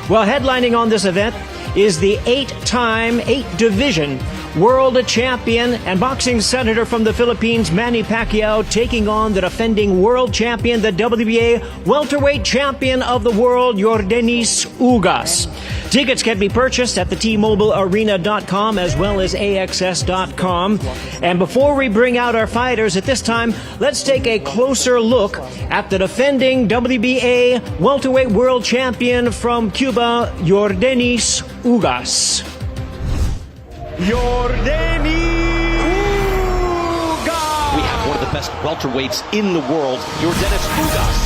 Well, headlining on this event is the 8-time, 8-division world champion and boxing senator from the Philippines, Manny Pacquiao, taking on the defending world champion, the WBA welterweight champion of the world, Yordenis Ugas. Tickets can be purchased at the TMobileArena.com as well as AXS.com. And before we bring out our fighters at this time, let's take a closer look at the defending WBA welterweight world champion from Cuba, Yordenis Ugas. Yordenis Ugas! We have one of the best welterweights in the world, Yordenis Ugas.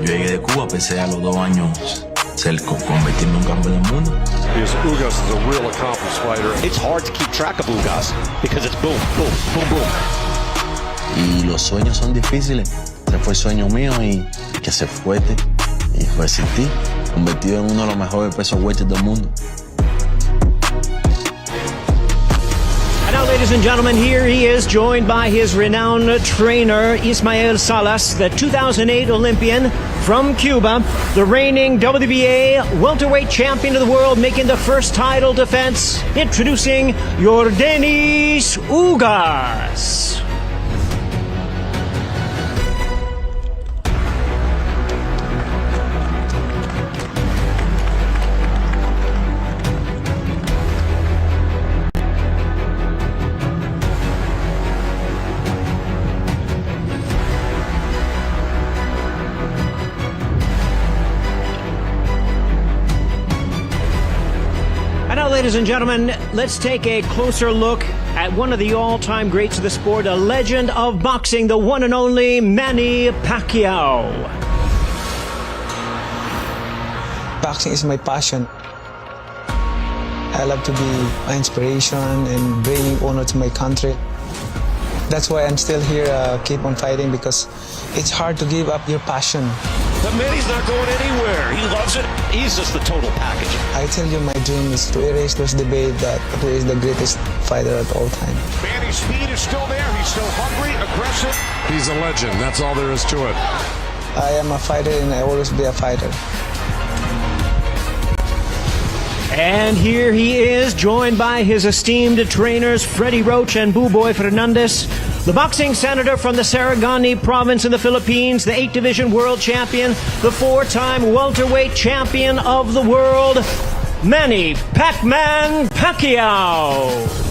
Yo llegué de Cuba, pensé a los 2 años ser convertirme en un campeón del mundo. Because Ugas is a real accomplished fighter. It's hard to keep track of Ugas because it's boom, boom, boom, boom. Y los sueños son difíciles. Ese fue el sueño mío y que ser fuerte y resistir, convertido en uno de los mejores pesos welter del mundo. Now, ladies and gentlemen, here he is, joined by his renowned trainer, Ismael Salas, the 2008 Olympian from Cuba, the reigning WBA welterweight champion of the world, making the first title defense, introducing Yordenis Ugas. And now, ladies and gentlemen, let's take a closer look at one of the all-time greats of the sport, a legend of boxing, the one and only Manny Pacquiao. Boxing is my passion. I love to be an inspiration and bringing honor to my country. That's why I'm still here, keep on fighting, because it's hard to give up your passion. But Manny's not going anywhere. He loves it. He's just the total package. I tell you, my dream is to erase those debate that who is the greatest fighter at all time. Manny's speed is still there. He's still hungry, aggressive. He's a legend. That's all there is to it. I am a fighter and I always be a fighter. And here he is, joined by his esteemed trainers, Freddie Roach and Buboy Fernandez, the boxing senator from the Sarangani province in the Philippines, the 8-division world champion, the 4-time welterweight champion of the world, Manny Pac-Man Pacquiao.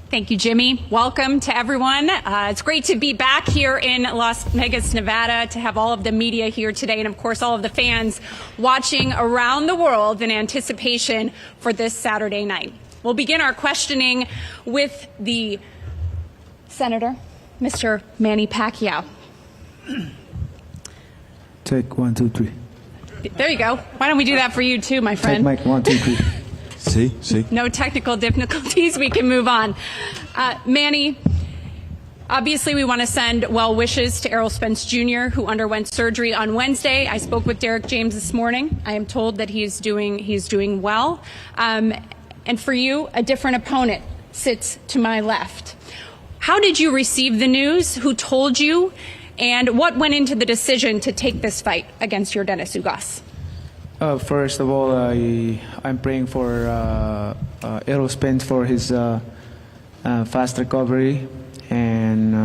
Thank you, Jimmy. Welcome to everyone. It's great to be back here in Las Vegas, Nevada, to have all of the media here today, and of course all of the fans watching around the world in anticipation for this Saturday night. We'll begin our questioning with the Senator, Mr. Manny Pacquiao. Take 1, 2, 3. There you go. Why don't we do that for you too, my friend? Take mic 1, 2, 3. See? No technical difficulties. We can move on. Manny, obviously we want to send well wishes to Errol Spence Jr., who underwent surgery on Wednesday. I spoke with Derek James this morning. I am told that he's doing well. And for you, a different opponent sits to my left. How did you receive the news? Who told you? And what went into the decision to take this fight against Yordenis Ugas? First of all, I'm praying for Errol Spence for his fast recovery, and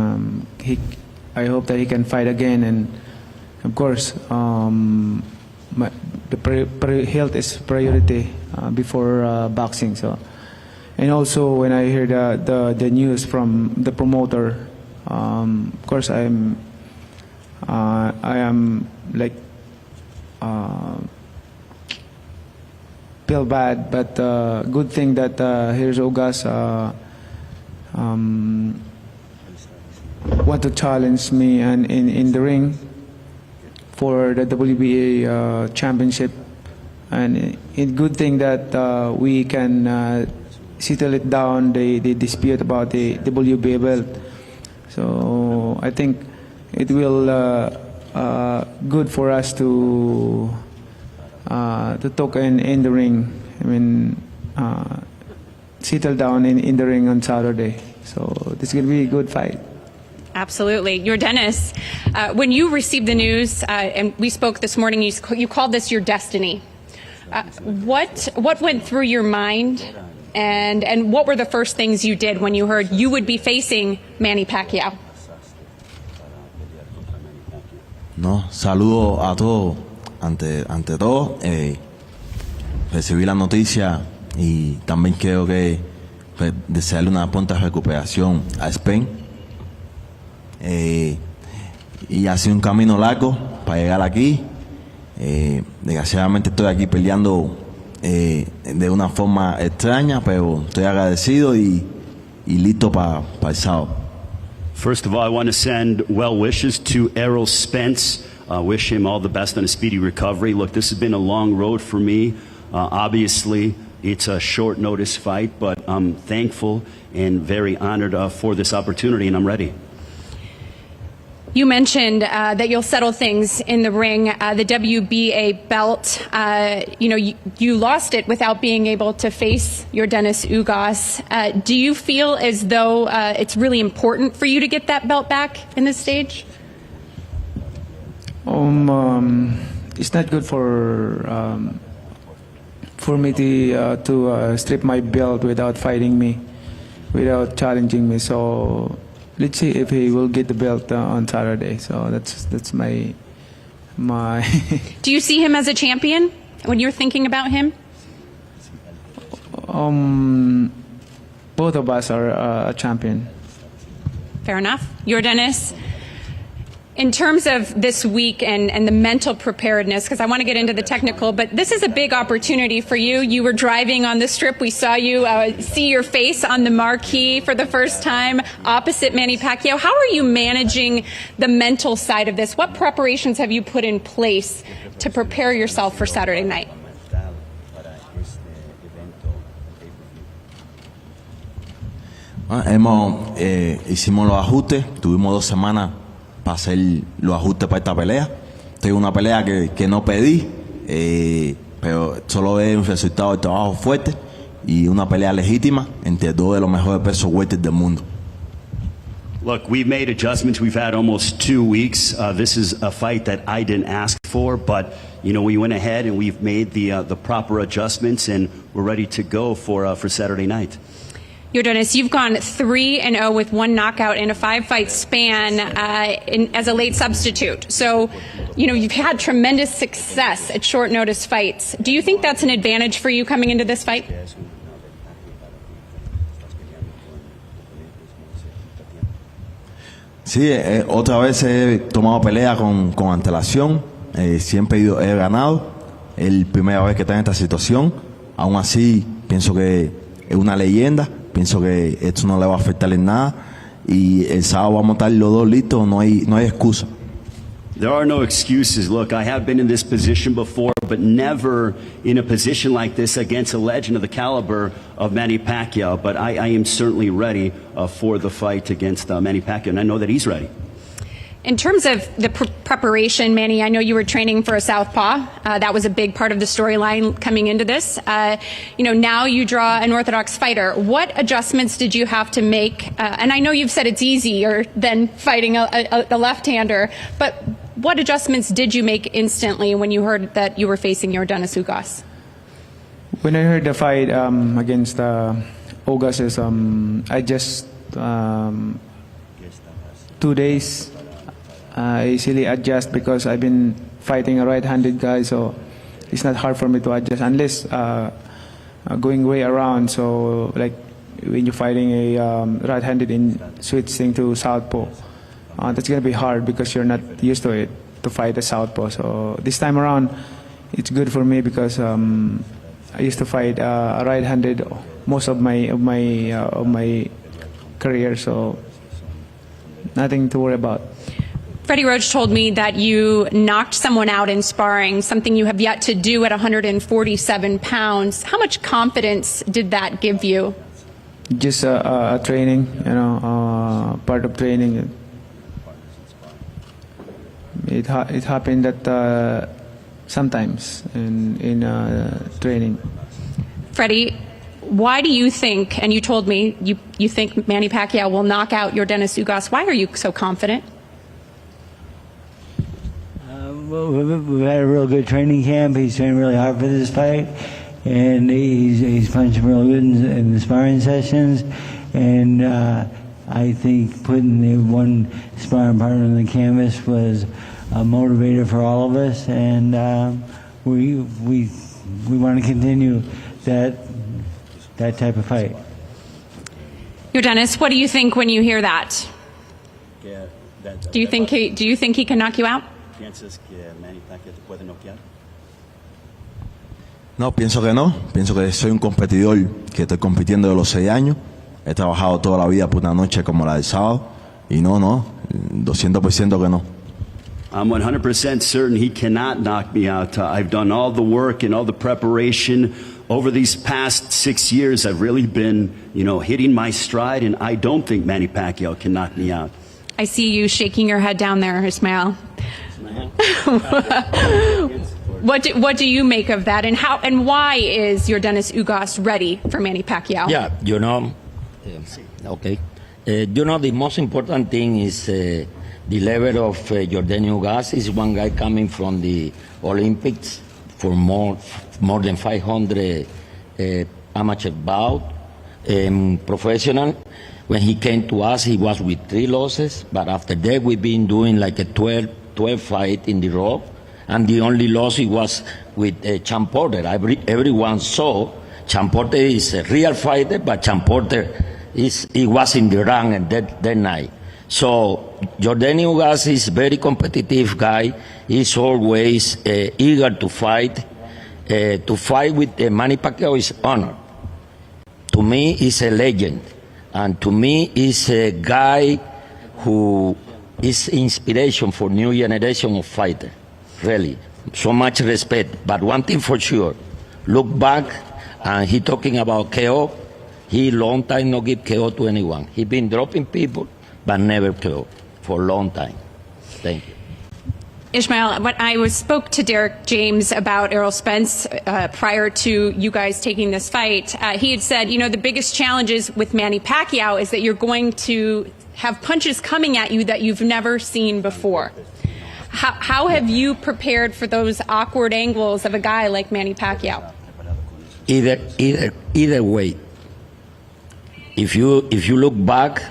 I hope that he can fight again. And of course, health is priority before boxing. So, and also when I heard the news from the promoter, of course I am like feel bad, but good thing that here's Ugas want to challenge me and in the ring for the WBA championship, and it's good thing that we can settle it down, the dispute about the WBA belt. So I think it will good for us to talk in the ring. I mean, settle down in the ring on Saturday. So this is going to be a good fight. Absolutely. Yordenis, when you received the news, and we spoke this morning, you called this your destiny. What went through your mind, and what were the first things you did when you heard you would be facing Manny Pacquiao? No, saludo a todos. Ante todo, recibí la noticia y también quiero que desearle una pronta recuperación a Spain. Y ha sido un camino largo para llegar aquí. Desgraciadamente estoy aquí peleando de una forma extraña, pero estoy agradecido y listo para el sábado. First of all, I want to send well wishes to Errol Spence. Wish him all the best on a speedy recovery. Look, this has been a long road for me. Obviously, it's a short notice fight, but I'm thankful and very honored for this opportunity, and I'm ready. You mentioned that you'll settle things in the ring. The WBA belt, you lost it without being able to face Yordenis Ugas. Do you feel as though it's really important for you to get that belt back in this stage? It's not good for me to strip my belt without fighting me, without challenging me. So let's see if he will get the belt on Saturday. So that's my. Do you see him as a champion when you're thinking about him? Both of us are a champion. Fair enough. Yordenis, in terms of this week and the mental preparedness, because I want to get into the technical, but this is a big opportunity for you. You were driving on the strip. We saw you see your face on the marquee for the first time opposite Manny Pacquiao. How are you managing the mental side of this? What preparations have you put in place to prepare yourself for Saturday night? Hicimos los ajustes, tuvimos 2 semanas para hacer los ajustes para esta pelea. Tengo una pelea que no pedí, pero solo es un resultado del trabajo fuerte y una pelea legítima entre 2 de los mejores pesos welter del mundo. Look, we've made adjustments. We've had almost 2 weeks. This is a fight that I didn't ask for, but we went ahead and we've made the proper adjustments, and we're ready to go for Saturday night. Yordenis, you've gone 3-0 with 1 knockout in a 5-fight span as a late substitute. So, you've had tremendous success at short notice fights. Do you think that's an advantage for you coming into this fight? Sí, otra vez he tomado pelea con antelación. Siempre he ganado. Es la primera vez que está en esta situación. Aún así, pienso que es una leyenda. Pienso que esto no le va a afectar en nada y el sábado vamos a estar los 2 listos, no hay excusa. There are no excuses. Look, I have been in this position before, but never in a position like this against a legend of the caliber of Manny Pacquiao. But I am certainly ready for the fight against Manny Pacquiao, and I know that he's ready. In terms of the preparation, Manny, I know you were training for a southpaw. That was a big part of the storyline coming into this. Now you draw an orthodox fighter. What adjustments did you have to make? And I know you've said it's easier than fighting a left-hander, but what adjustments did you make instantly when you heard that you were facing Yordenis Ugas? When I heard the fight against Ugas, I just 2 days. I easily adjust because I've been fighting a right-handed guy, so it's not hard for me to adjust unless going way around. So like when you're fighting a right-handed and switching to southpaw, that's gonna be hard because you're not used to it to fight a southpaw. So this time around, it's good for me because I I used to fight right-handed most of my career, so nothing to worry about. Freddie Roach told me that you knocked someone out in sparring, something you have yet to do at 147 pounds. How much confidence did that give you? Just a training, part of training. It happened that sometimes in training. Freddie, why do you think, and you told me you think Manny Pacquiao will knock out Yordenis Ugas, why are you so confident? Well, we've had a real good training camp. He's trained really hard for this fight, and he's punching real good in the sparring sessions. And I think putting the one sparring partner on the canvas was a motivator for all of us, and we want to continue that type of fight. Yordenis, what do you think when you hear that? Do you think he can knock you out? ¿Piensas que Manny Pacquiao te puede noquear? No, pienso que no. Pienso que soy un competidor que estoy compitiendo de los 6 años. He trabajado toda la vida por una noche como la del sábado. Y no, 200% que no. I'm 100% certain he cannot knock me out. I've done all the work and all the preparation over these past 6 years. I've really been, hitting my stride, and I don't think Manny Pacquiao can knock me out. I see you shaking your head down there, Ismael. What do you make of that, and why is Yordenis Ugas ready for Manny Pacquiao? Yeah, okay. The most important thing is the level of Yordenis Ugas. Is one guy coming from the Olympics for more than 500 amateur bout, professional. When he came to us, he was with 3 losses, but after that we've been doing like a 12 fight in the row, and the only loss he was with Champ Porter. Everyone saw Champ Porter is a real fighter, but Champ Porter he was in the rank and that night. So Yordenis Ugas is a very competitive guy. He's always eager to fight. To fight with Manny Pacquiao is honor. To me, he's a legend. And to me, he's a guy who is inspiration for new generation of fighters. Really, so much respect. But one thing for sure, look back, and he talking about KO. He long time no give KO to anyone. He been dropping people, but never KO for a long time. Thank you. Ishmael, when I spoke to Derek James about Errol Spence prior to you guys taking this fight, he had said, the biggest challenges with Manny Pacquiao is that you're going to have punches coming at you that you've never seen before. How have you prepared for those awkward angles of a guy like Manny Pacquiao? Either way. If you look back,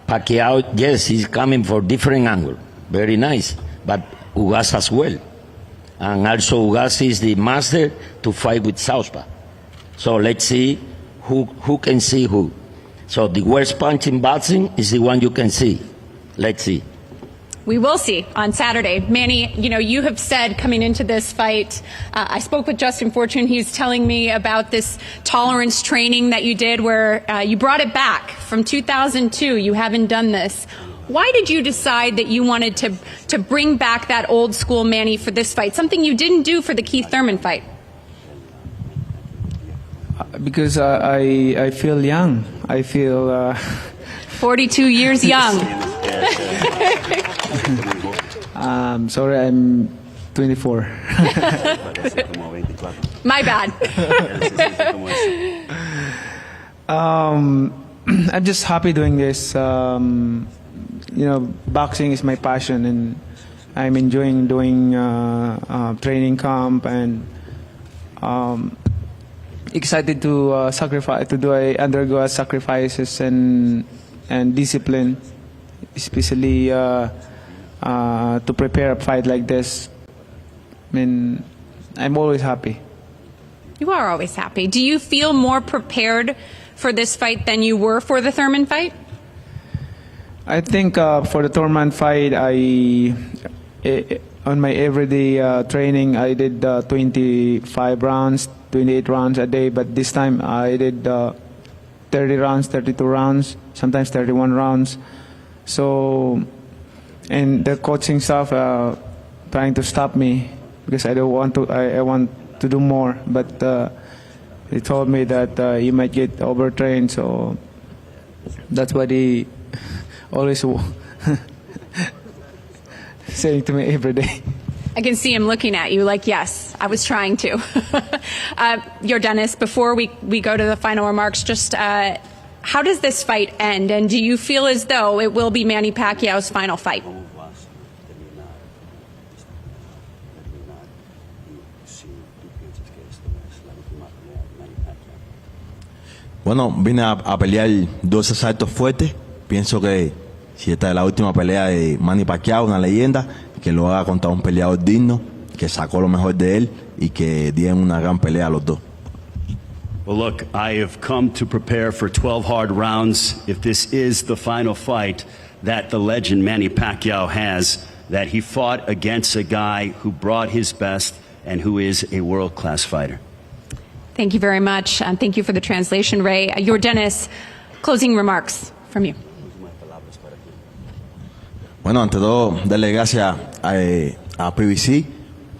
Pacquiao, yes, he's coming for different angle. Very nice. But Ugas as well. And also Ugas is the master to fight with southpaw. So let's see who can see who. So the worst punch in boxing is the one you can see. Let's see. We will see on Saturday. Manny, you have said coming into this fight, I spoke with Justin Fortune. He's telling me about this tolerance training that you did where you brought it back from 2002. You haven't done this. Why did you decide that you wanted to bring back that old school Manny for this fight, something you didn't do for the Keith Thurman fight? Because I feel young. I feel 42 years young. Sorry, I'm 24. My bad. I'm just happy doing this. Boxing is my passion, and I'm enjoying doing training camp, and excited to undergo sacrifices and discipline, especially to prepare a fight like this. I'm always happy. You are always happy. Do you feel more prepared for this fight than you were for the Thurman fight? I think for the Thurman fight, on my everyday training, I did 25 rounds, 28 rounds a day, but this time I did 30 rounds, 32 rounds, sometimes 31 rounds. So, and the coaching staff trying to stop me because I don't want to. I want to do more, but they told me that you might get overtrained. So that's what they always saying to me every day. I can see him looking at you like, yes, I was trying to. Yordenis, before we go to the final remarks, just how does this fight end? And do you feel as though it will be Manny Pacquiao's final fight? Bueno, vine a pelear dos asaltos fuertes. Pienso que si esta es la última pelea de Manny Pacquiao, una leyenda, que lo haga contra un peleador digno, que sacó lo mejor de él y que dieron una gran pelea a los dos. Well, look, I have come to prepare for 12 hard rounds. If this is the final fight that the legend Manny Pacquiao has, that he fought against a guy who brought his best and who is a world-class fighter. Thank you very much. Thank you for the translation, Ray. Yordenis, closing remarks from you. Bueno, ante todo, darle gracias a PBC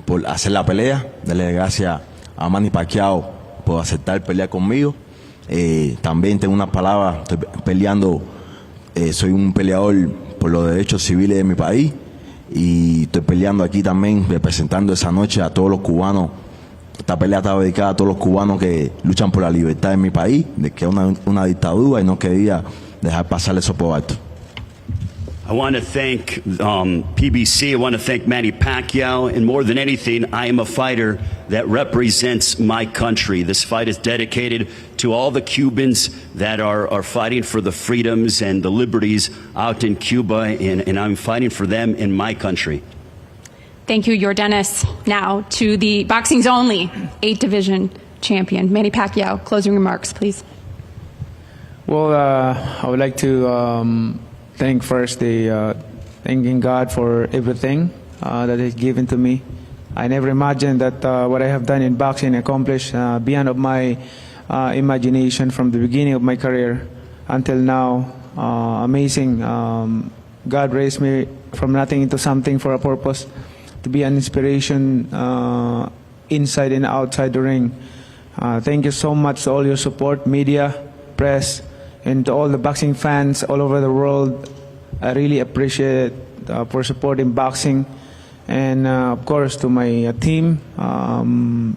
por hacer la pelea, darle gracias a Manny Pacquiao por aceptar pelear conmigo. También tengo unas palabras, estoy peleando, soy un peleador por los derechos civiles de mi país y estoy peleando aquí también, representando esa noche a todos los cubanos. Esta pelea está dedicada a todos los cubanos que luchan por la libertad en mi país, de que es una dictadura y no quería dejar pasar eso por alto. I want to thank PBC. I want to thank Manny Pacquiao. And more than anything, I am a fighter that represents my country. This fight is dedicated to all the Cubans that are fighting for the freedoms and the liberties out in Cuba. And I'm fighting for them in my country. Thank you, Yordenis. Now to the boxing's only 8-division champion, Manny Pacquiao. Closing remarks, please. Well, I would like to thank first thanking God for everything that He's given to me. I never imagined that what I have done in boxing accomplished beyond of my imagination from the beginning of my career until now. Amazing. God raised me from nothing into something for a purpose, to be an inspiration inside and outside the ring. Thank you so much to all your support, media, press, and to all the boxing fans all over the world. I really appreciate it for supporting boxing. And of course to my team, Team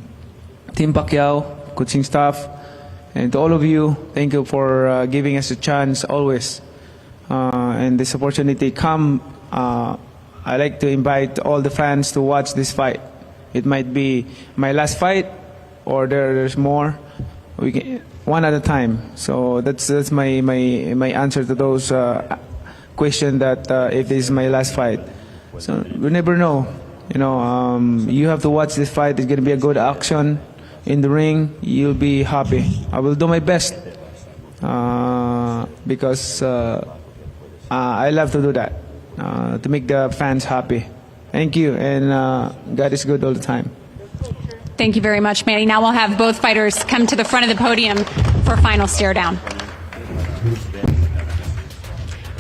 Pacquiao, coaching staff, and to all of you, thank you for giving us a chance always. And this opportunity come, I like to invite all the fans to watch this fight. It might be my last fight, or there's more. We can, one at a time. So that's my answer to those questions that if this is my last fight. So we never know. You know, you have to watch this fight. It's going to be a good action in the ring. You'll be happy. I will do my best because I love to do that. To make the fans happy. Thank you, and God is good all the time. Thank you very much, Manny. Now we'll have both fighters come to the front of the podium for final stare down.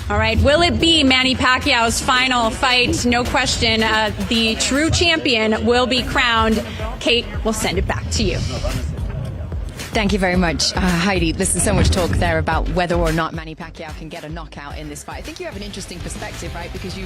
All right, will it be Manny Pacquiao's final fight? No question. The true champion will be crowned. Kate, we'll send it back to you. Thank you very much, Heidi. There's so much talk there about whether or not Manny Pacquiao can get a knockout in this fight. I think you have an interesting perspective, right? Because you